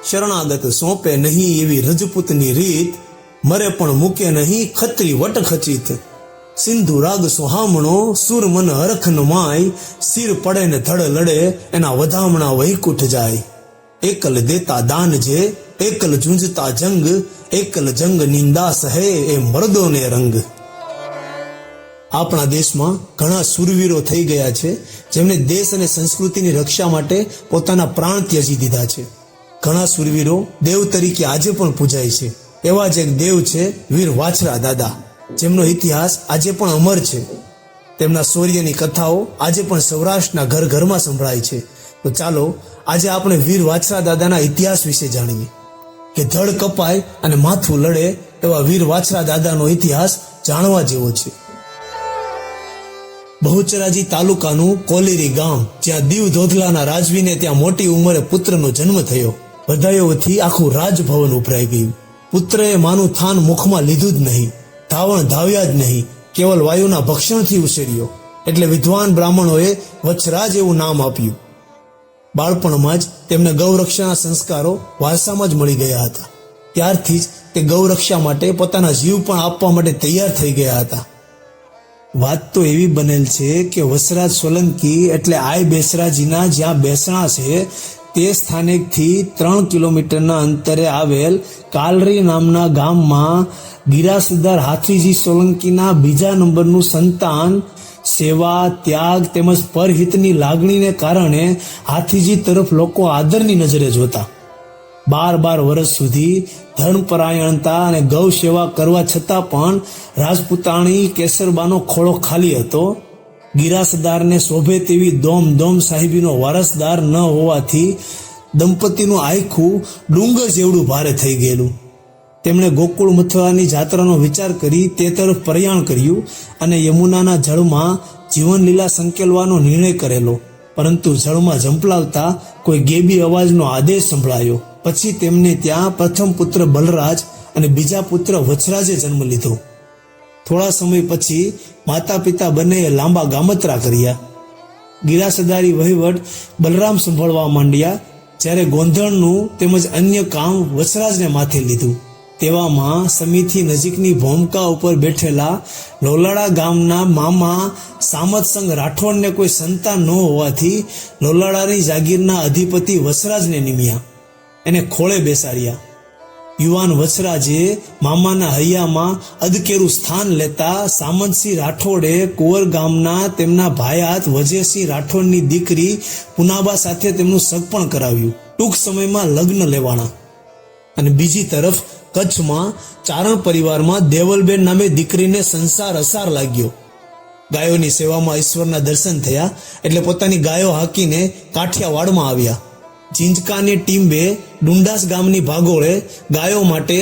શરણાગત સોંપે નહીં એવી રજપૂતની રીત, મરે પણ મૂકે નહીં ખત્રી વટ ખચિત. સિંધુ રાગ સુહામણો સુર મન હરખ ન માય, સિર પડે ને ધડ લડે એના વધામણા વૈકુંઠ જાય. એકલ દેતા દાન જે, એકલ ઝૂંઝતા જંગ, એકલ જંગ નિંદા સહે એ મર્દોને રંગ. આપણા દેશમાં ઘણા સુરવીરો થઈ ગયા છે જેમણે દેશ અને સંસ્કૃતિની રક્ષા માટે પોતાના પ્રાણ ત્યજી દીધા છે. ઘણા સુરવીરો દેવ તરીકે આજે પણ પૂજાય છે. એવા જ એક દેવ છે વીર વાછરા દાદા, જેમનો ઇતિહાસ આજે પણ અમર છે. તેમના શૌર્યની કથાઓ આજે પણ સૌરાષ્ટ્રના ઘર ઘરમાં સંભળાય છે. તો ચાલો આજે આપણે વીર વાછરા દાદાના ઇતિહાસ વિશે જાણીએ કે ધડ કપાય અને માથું લડે એવા વીર વાછરા દાદાનો ઇતિહાસ જાણવા જેવો છે. બહુચરાજી તાલુકાનું કોલેરી ગામ, જ્યાં દીવ ધોધલાના રાજવીને ત્યાં મોટી ઉંમરે પુત્રનો જન્મ થયો. વધાયોથી આખું રાજભવન ઉભરાઈ ગયું. પુત્રએ માનું થાન મુખમાં લીધું જ નહીં, ધાવણ ધાવ્યા જ નહીં, કેવલ વાયુના ભક્ષણથી ઉછેર્યો. એટલે વિદ્વાન બ્રાહ્મણોએ વછરાજ એવું નામ આપ્યું. બાળપણમાં જ તેમને ગૌરક્ષાના સંસ્કારો વારસામાં જ મળી ગયા હતા. ત્યારથી જ તે ગૌરક્ષા માટે પોતાના જીવ પણ આપવા માટે તૈયાર થઈ ગયા હતા. વાત તો એવી બનેલ છે કે વસરાજ સોલંકી એટલે આઈ બેસરાજીના જ્યાં બેસણા છે તે સ્થાનેથી 3 કિલોમીટરના અંતરે આવેલ કાલરી નામના ગામમાં ગિરાસદાર હાથીજી સોલંકીના બીજા નંબરનું સંતાન સેવા, ત્યાગ તેમજ પરહિતની લાગણીને કારણે હાથીજી તરફ લોકો આદરની નજરે જોતા. 12 વર્ષ સુધી ધર્મપરાયણતા અને ગૌ સેવા કરવા છતાં પણ રાજપૂતાણી કેસરબાનો ખોળો ખાલી હતો. ગિરાસદારને શોભે તેવી દોમ સાહેબીનો વારસદાર ન હોવાથી દંપતીનું આયખું ડુંગર જેવડું ભારે થઈ ગયેલું. તેમણે ગોકુળ મથુરાની જાત્રાનો વિચાર કરી તે તરફ પ્રયાણ કર્યું અને યમુનાના જળમાં જીવનલીલા સંકેલવાનો નિર્ણય કરેલો. પરંતુ જળમાં ઝંપલાવતા કોઈ ગેબી અવાજનો આદેશ સંભળાયો. પછી તેમને ત્યાં પ્રથમ પુત્ર બલરાજ અને બીજા પુત્ર વછરાજે જન્મ લીધો. થોડા સમય પછી માતા પિતા બંનેએ લાંબા ગામત્રા કર્યા. ગિરાસદારી વહીવટ બલરામ સંભાળવા માંડ્યા, જ્યારે ગોંધણનું તેમજ અન્ય કામ વછરાજને માથે લીધું. તેવામાં સમીથી નજીકની ભોમકા ઉપર બેઠેલા લોલાડા ગામના મામા સામતસંગ રાઠોડને કોઈ સંતાન ન હોવાથી લોલાડાની જાગીરના અધિપતિ વછરાજને નિમ્યા. એને ખોળે બેસાડ્યા. યુવાન વછરાજે મામાના હૈયામાં અદકેરું સ્થાન લેતા સામંતસિંહ રાઠોડે કુંવર ગામના તેમના ભાયાત વજયસિંહ રાઠોડની દીકરી પુનાબા સાથે તેમનું સગપણ કરાવ્યું. ટૂંક સમયમાં લગ્ન લેવાના. અને બીજી તરફ કચ્છમાં ચારણ પરિવારમાં દેવલબેન નામે દીકરીને સંસાર અસાર લાગ્યો. ગાયોની સેવામાં ઈશ્વરના દર્શન થયા એટલે પોતાની ગાયો હાકીને કાઠિયાવાડમાં આવ્યા. ઝીંઝકાની ટીમ્બે ડુંડાસ ગામની ભાગોળે ગાયો માટે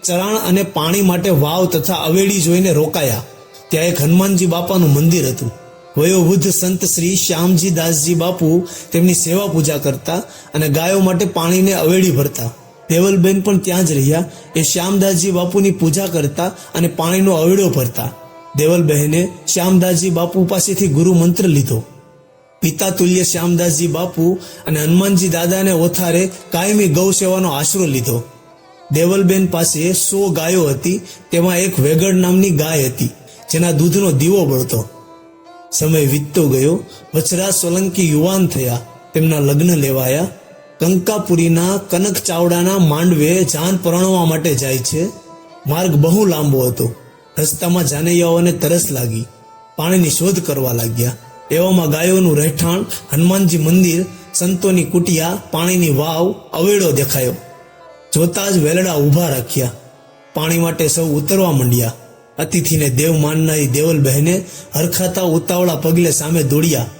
ચરાણ અને પાણી માટે વાવ તથા અવેડી જોઈને રોકાયા. ત્યાં એક હનુમાનજી બાપાનું મંદિર હતું. વયોવૃદ્ધ સંત શ્રી શ્યામજી દાસજી બાપુ તેમની સેવા પૂજા કરતા અને ગાયો માટે પાણીને અવેડી ભરતા. દેવલબેન પણ ત્યાં જ રહ્યા. એ શ્યામદાસજી બાપુની પૂજા કરતા અને પાણીનો અવેડો ભરતા. દેવલબહેને શ્યામદાસજી બાપુ પાસેથી ગુરુ મંત્ર લીધો. પિતા તુલ્ય શ્યામદાસજી બાપુ અને હનુમાનજી દાદાને ઓથારે કાયમી ગૌ સેવાનો આશરો લીધો. દેવલબેન પાસે 100 ગાયો હતી. તેમાં એક વેગડ નામની ગાય હતી જેના દૂધનો દીવો બળતો. સમય વીતતો ગયો. વછરાજ સોલંકી યુવાન થયા. તેમના લગ્ન લેવાયા. કંકાપુરીના કનક ચાવડાના માંડવે જાન પરણવા માટે જાય છે. માર્ગ બહુ લાંબો હતો. રસ્તામાં જાનૈયાઓને તરસ લાગી. પાણીની શોધ કરવા લાગ્યા. એવામાં ગાયોનું રહેઠાણ, હનુમાનજી મંદિર, સંતોની કુટિયા, પાણીની વાવ, અવેડો દેખાયો. જોતા જ વેલડા ઊભા રાખ્યા. પાણી માટે સૌ ઉતરવા માંડ્યા. અતિથિને દેવ માનનારી દેવલબહેને હરખાતા ઉતાવળા પગલે સામે દોડ્યા.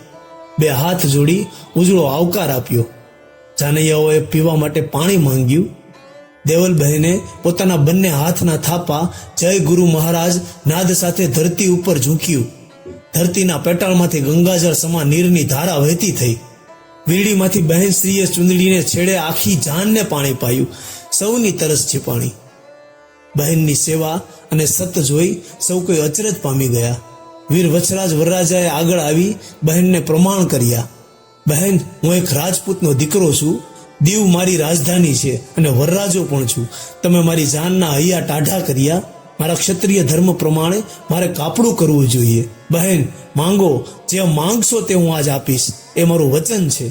2 હાથ જોડી ઉજળો આવકાર આપ્યો. જાનૈયાઓએ પીવા માટે પાણી માંગ્યું. દેવલબહેને પોતાના બંને હાથના થાપા જય ગુરુ મહારાજ નાદ સાથે ધરતી ઉપર ઝૂંક્યું. ધરતીના પેટાળમાંથી ગંગાજળ સમા નીરની ધારા વહેતી થઈ. વીરડીમાંથી બહેન શ્રીએ ચૂંદડીને છેડે આખી જાનને પાણી પાયું. સૌની તરસ છીપાણી. બહેનની સેવા અને સત જોઈ સૌ કોઈ અચરજ પામી ગયા. વીર વછરાજ વરરાજાએ આગળ આવી બહેનને પ્રમાણ કર્યા. બહેન, હું એક રાજપૂતનો દીકરો છું. દીવ મારી રાજધાની છે અને વરરાજો પણ છું. તમે મારી જાનના હૈયા ટાઢા કર્યા. મારા ક્ષત્રિય ધર્મ પ્રમાણે મારે કાપડું કરવું જોઈએ. બહેન, માંગો, જે માંગશો તે હું આજ આપીશ, એ મારું વચન છે.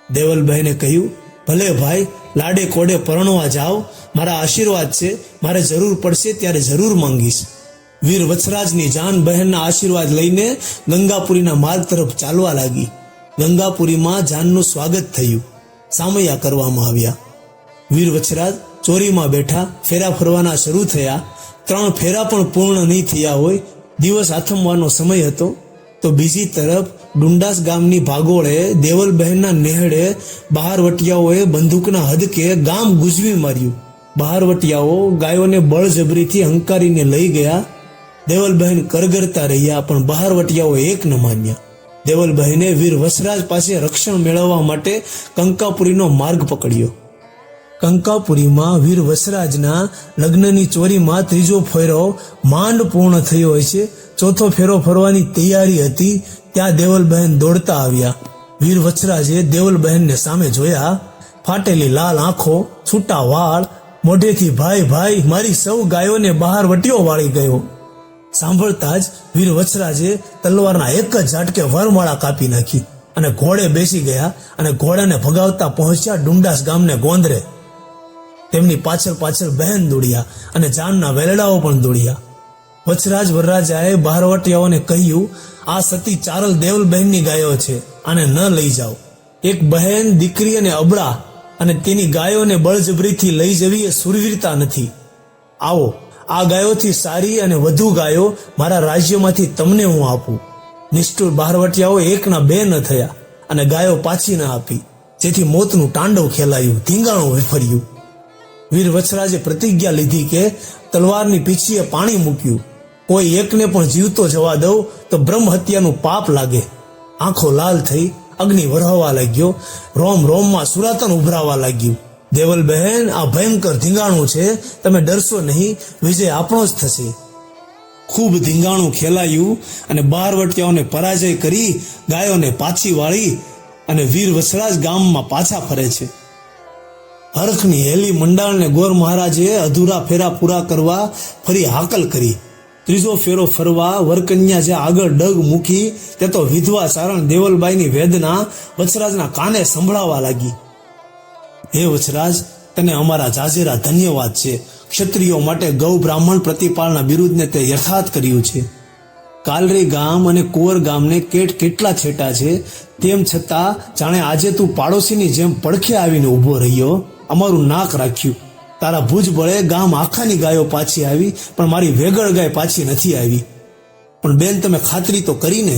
દેવલબહેને કહ્યું, ભલે ભાઈ, લાડે કોડે પરણવા જાઓ. મારા આશીર્વાદ છે, મારે જરૂર પડશે ત્યારે જરૂર માંગીશ. વીર વત્સરાજની જાન બહેનના આશીર્વાદ લઈને ગંગાપુરીના માર્ગ તરફ ચાલવા લાગી. ગંગાપુરીમાં જાનનું સ્વાગત થયું. સામૈયા કરવામાં આવ્યા. વીર વત્સરાજ ચોરીમાં બેઠા. ફેરા ફરવાના શરૂ થયા. 3 ફેરા પણ પૂર્ણ નહીં થયા હોય. દિવસ આથમવાનો સમય હતો. તો બીજી તરફ ડુંડાસ ગામની ભાગોળે દેવલબહેનના નેહડે બહારવટિયાઓએ બંદૂકના હદકે ગામ ગુજવી માર્યું. બહારવટિયાઓ ગાયોને બળજબરીથી હંકારીને લઈ ગયા. દેવલબહેન કરગરતા રહ્યા, પણ બહારવટિયાઓ એક ન માન્યા. દેવલબહેને વીર વત્સરાજ પાસે રક્ષણ મેળવવા માટે કંકાપુરીનો માર્ગ પકડ્યો. કંકાપુરીમાં વીર વત્સરાજના લગ્નની ચોરીમાં 3જો ફેરો માંડ પૂર્ણ થયો હોય છે. 4થો ફેરો ફરવાની તૈયારી હતી. ત્યાં દેવલબહેન દોડતા આવ્યા. વીર વત્સરાજે દેવલબહેનને સામે જોયા. ફાટેલી લાલ આંખો, છૂટા વાળ, મોઢેથી ભાઈ ભાઈ મારી સૌ ગાયોને બહાર વટીઓ વાળી ગયો. સાંભળતા જ વીર વત્સરાજે તલવારના એક જ ઝાટકે વરમાળા કાપી નાખી અને ઘોડે બેસી ગયા અને ઘોડાને ભગાવતા પહોંચ્યા ડુંડાસ ગામને ગોંદરે. તેમની પાછળ પાછળ બહેન દોડ્યા અને જાનના વેલડાઓ પણ દોડ્યા. વત્સરાજ વરરાજાએ બહારવટિયાઓને કહ્યું, આ સતી ચારલ દેવલબહેનની ગાયો છે, આને ન લઈ જાઓ. એક બહેન, દીકરી અને અબળા અને તેની ગાયોને બળજબરીથી લઈ જવી એ સુરવીરતા નથી. આવો, આ ગાયોથી સારી અને વધુ ગાયો મારા રાજ્યમાંથી તમને હું આપું. નિષ્ઠુર બહારવટિયાઓ એકના બે ન થયા અને ગાયો પાછી ન આપી, જેથી મોતનું તાંડવ ખેલાયું, ધીંગાણું વિફર્યું. વીર વત્સરાજે પ્રતિજ્ઞા લીધી કે તલવારની પીછીએ પાણી મૂક્યું. કોઈ એકને પણ જીવતો જવા દઉં તો બ્રહ્મ હત્યાનું પાપ લાગે. આંખો લાલ થઈ, અગ્નિ વરહવા લાગ્યો. રોમ રોમમાં સુરાતન ઉભરાવા લાગ્યું. દેવલબહેન, આ ભયંકર ધીંગાણું છે, તમે ડરશો નહીં, વિજય આપણો જ થશે. ખૂબ ધીંગાણું ખેલાયું અને બહારવટિયાઓને પરાજય કરી ગાયોને પાછી વાળી અને વીર વત્સરાજ ગામમાં પાછા ફરે છે. હરખની હેલી મંડાણને ગોર મહારાજે અધૂરા ફેરા પૂરા કરવા ફરી હાકલ કરી. 3જો ફેરો ફરવા વરકન્યા જે આગળ ડગ મૂકી તે તો વિધવા ચારણ દેવલબાઈની વેદના વત્સરાજના કાને સંભળાવા લાગી. હે વત્સરાજ, તને અમારા જાજેરા ધન્યવાદ છે. ક્ષત્રિયો માટે ગૌ બ્રાહ્મણ પ્રતિપાળના બિરુદને તે યથાર્થ કર્યું છે. કાલરી ગામ અને કુંવર ગામને કેટલા છેટા છે, તેમ છતાં જાણે આજે તું પાડોશીની જેમ પડખે આવીને ઊભો રહ્યો, અમારું નાક રાખ્યું. તારા ભુજ બળે ગામ આખાની ગાયો પાછી આવી, પણ મારી વેગળ ગાય પાછી નથી આવી. પણ બેન, તમે ખાતરી તો કરીને?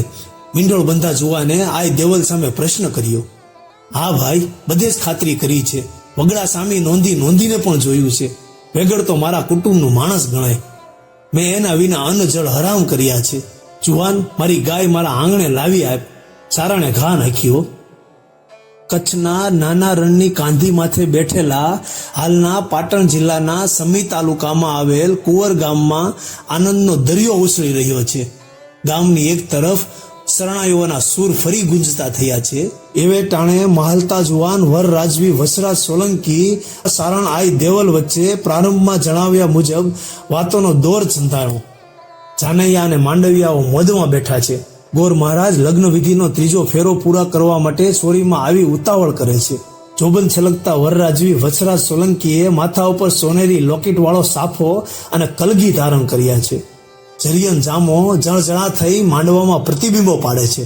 મીંડોળ બંધા જુવાને આય દેવલ સામે પ્રશ્ન કર્યો. હા ભાઈ, બધે જ ખાતરી કરી છે. વગડા સામી નોંધીને પણ જોયું છે. વેગળ તો મારા કુટુંબનું માણસ ગણાય. મેં એના વિના અન્ન જળ હરામ કર્યા છે. જુવાન, મારી ગાય મારા આંગણે લાવી આપ. ચારણે ઘા નાખ્યો. કચ્છના નાના રણની કાંધી માથે બેઠેલા હાલના પાટણ જિલ્લાના સમી તાલુકામાં આવેલ કુંવર ગામમાં આનંદનો દરિયો ઉછળી રહ્યો છે. ગામની એક તરફ શરણાઈઓના સૂર ફરી ગુંજતા થયા છે. એવે ટાણે મહાલતા જુવાન વર રાજવી વત્સરાજ સોલંકી સારણ આઈ દેવલ વચ્ચે પ્રારંભમાં જણાવ્યા મુજબ વાતોનો દોર ચંધાણો. જાનૈયા અને માંડવિયાઓ મોદમાં બેઠા છે. ગોર મહારાજ લગ્ન વિધિનો 3જો ફેરો પૂરા કરવા માટે ચોરીમાં આવી ઉતાવળ કરે છે. જોબન છલકતા વરરાજવી વત્સરાજ સોલંકીએ માથા ઉપર સોનેરી લોકેટ વાળો સાફો અને કલગી ધારણ કર્યા છે. જરિયન જામો જણજણા થઈ માંડવામાં પ્રતિબિંબો પાડે છે.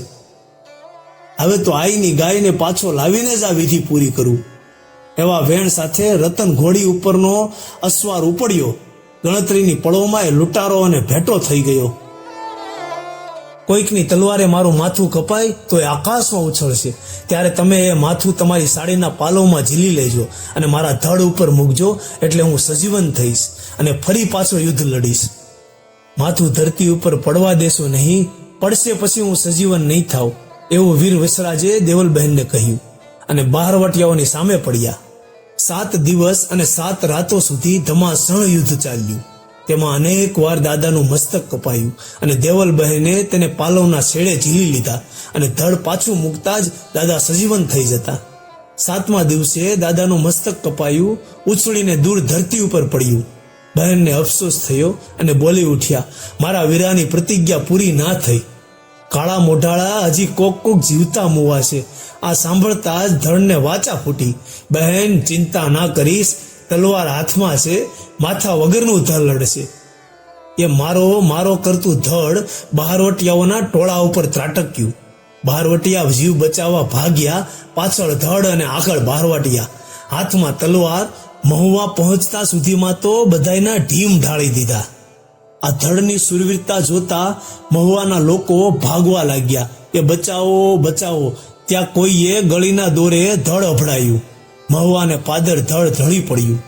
હવે તો આઈની ગાયને પાછો લાવીને જ આ વિધિ પૂરી કરું. એવા વેણ સાથે રતન ઘોડી ઉપરનો અસવાર ઉપડ્યો. ગણતરીની પળોમાં એ લૂંટારો અને ભેટો થઈ ગયો. કોઈકની તલવારે મારું માથું કપાય તો એ આકાશમાં ઉછળશે. ત્યારે તમે એ માથું તમારી સાડીના પાલોમાં ઝીલી લેજો અને મારા ધડ ઉપર મૂકજો, એટલે હું સજીવન થઈશ અને ફરી પાછો યુદ્ધ લડીશ. માથું ધરતી ઉપર પડવા દેશો નહીં, પડશે પછી હું સજીવન નહીં થાવ, એવું વીર વત્સરાજે દેવલબહેનને કહ્યું અને બહારવટિયાઓની સામે પડ્યા. 7 દિવસ અને 7 રાતો સુધી ધમાસણ યુદ્ધ ચાલ્યું. તેમાં અનેક વાર દાદાનું મસ્તક કપાયું અને દેવલબહેને તેને પાલવના છેડે ઝીલી લીધા અને ધડ પાછું મૂકતા જ દાદા સજીવન થઈ જતા. 7મા દિવસે દાદાનું મસ્તક કપાયું, ઉછળીને દૂર ધરતી ઉપર પડ્યું. બહેનને અફસોસ થયો અને બોલી ઉઠ્યા, મારા વીરાની પ્રતિજ્ઞા પૂરી ના થઈ. કાળા મોઢાળા હજી કોક જીવતા મુવા છે. આ સાંભળતા જ ધડને વાચા ફૂટી. બહેન, ચિંતા ના કરીશ, તલવાર હાથમાં છે, માથા વગરનું ધડ લડશે. એ મારો મારો કરતું ધડ બહારવટિયાઓના ટોળા ઉપર ત્રાટક્યું. બહારવટિયા જીવ બચાવવા ભાગ્યા, પાછળ ધડ અને આગળ બહારવટિયા, હાથમાં તલવાર. મહુવા પહોંચતા સુધીમાં તો બધાયના ઢીમ ઢાળી દીધા. આ ધડની સુરવીરતા જોતા મહુવાના લોકો ભાગવા લાગ્યા કે બચાવો બચાવો. ત્યાં કોઈએ ગળીના દોરે ધડ અભડાયું. મહુવાને પાદર ધડ ઢળી પડ્યું.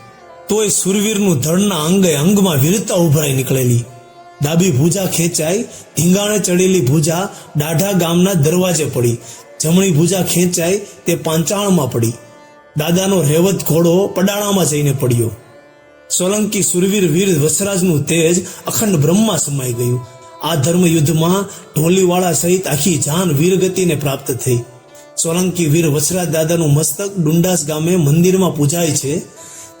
તોય સુરવીરનું ધડના અંગે અંગમાં વીરતા ઉભરાઈ નીકળેલી. ડાબી ભુજા ખેંચાઈ, ધીંગાણે ચડેલી ભુજા દાઢા ગામના દરવાજે પડી. જમણી ભુજા ખેંચાઈ તે પાંચાળમાં પડી. દાદાનો રેવત ઘોડો પડાણામાં જઈને પડ્યો. સોલંકી સુરવીર વીર વસરાજનું તેજ અખંડ બ્રહ્મમાં સમાઈ ગયું. આ ધર્મયુદ્ધમાં ઢોલીવાળા સહિત આખી જાન વીરગતિને પ્રાપ્ત થઈ. સોલંકી વીર વસરાજ દાદાનું મસ્તક ડુંડાસ ગામે મંદિરમાં પૂજાય છે,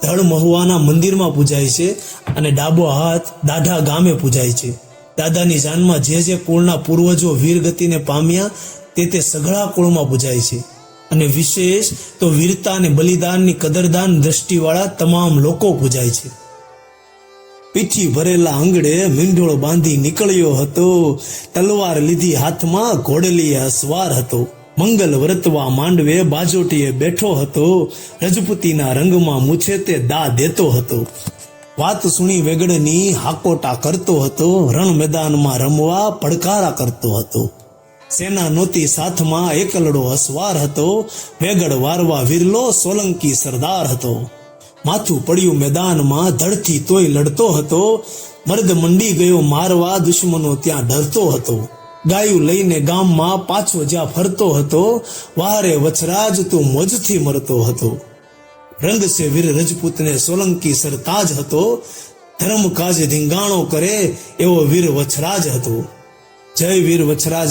ધડ મહુવાના મંદિરમાં પૂજાય છે અને ડાબો હાથ દાઢા ગામે પૂજાય છે. દાદાની જાનમાં જે કુળના પૂર્વજો વીરગતિને પામ્યા તે સઘળા કુળમાં પૂજાય છે. અને વિશેષ તો વીરતા અને બલિદાનની કદરદાન દ્રષ્ટિવાળા તમામ લોકો પૂજાય છે. પીઠી ભરેલા આંગળે મીંઢોળો બાંધી નીકળ્યો હતો, તલવાર લીધી હાથમાં, ઘોડલીએ અસવાર હતો. મંગલ વર્તવા માંડવે બાજોટીએ બેઠો હતો, રજપૂતીના રંગમાં મૂછે તે દા દેતો હતો. વાત સુણી વેગડની હાકોટા કરતો હતો, રણ મેદાનમાં રમવા પડકારા કરતો હતો. સેના નોતી સાથમાં એકલડો અસવાર હતો, વેગડ વારવા વીરલો સોલંકી સરદાર હતો. માથું પડ્યું મેદાનમાં ધડથી તોય લડતો હતો, મર્દ મંડી ગયો મારવા દુશ્મનો ત્યાં ડરતો હતો. ગાયું લઈને ગામમાં પાછો જ્યાં ફરતો હતો, વારે વછરાજ તું મોજથી મરતો હતો. રંગ સે વીર રજપૂતને સોલંકી સરતાજ હતો, ધર્મ કાજ ધીંગાણો કરે એવો વીર વછરાજ હતો. જય વીર વછરાજ.